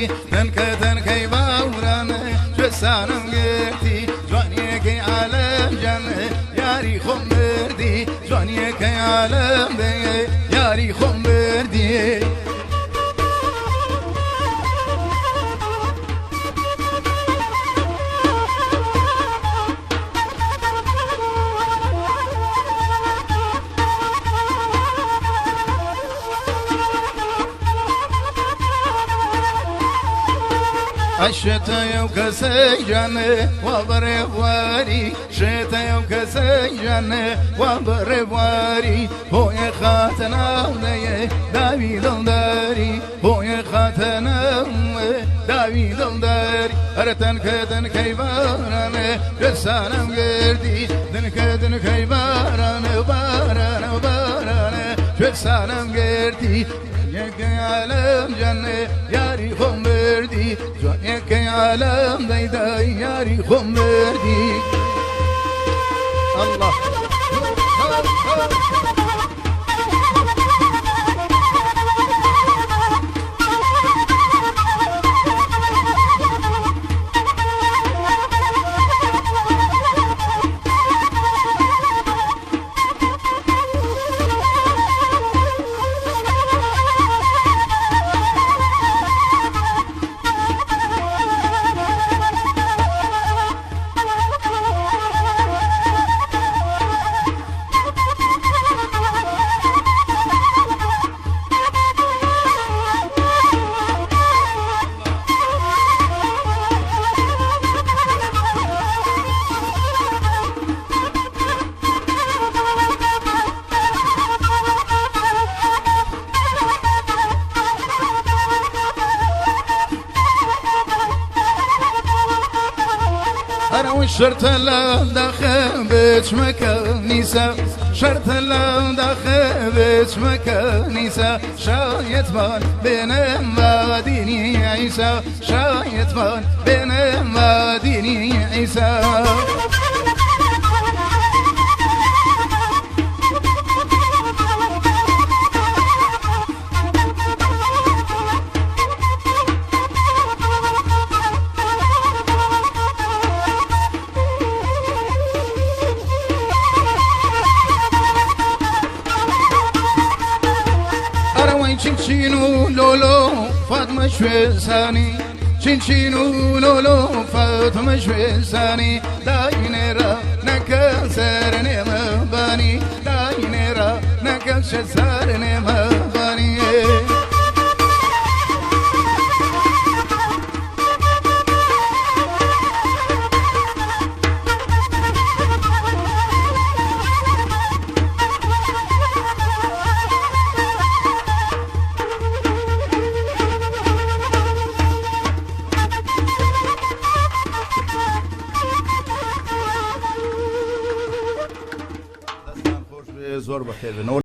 گرتی تنکەی باورانە کوێستانم گرتی جوانیەکەی عالەم جانە یاری خۆم بردی جوانیەکەی عالەم دەیە یاری خۆم بردی شتايا وكسيجانة وبربواري شتايا وكسيجانة وبربواري هو يا خاتنا ولي داويد الداري هو يا خاتنا داويد الداري أرتن كدن كيبارانة رسانم قردي دن كيبارانة بارانة بارانة رسانم قردي يا عالم جنة ياري خم بردي يا عالم دايدا ياري خم بردي الله شرط لا داخل بيت مكانيسا شرط لا داخل بيت مكانيسا شايت بان بين مديني عيسى شايت بان بين مديني عيسى چینچینو لولو فاطمه شویسانی چینچینو لولو فاطمه شویسانی داینه را نکل سرنه مبانی داینه را نکل سرنه مبانی زور بخير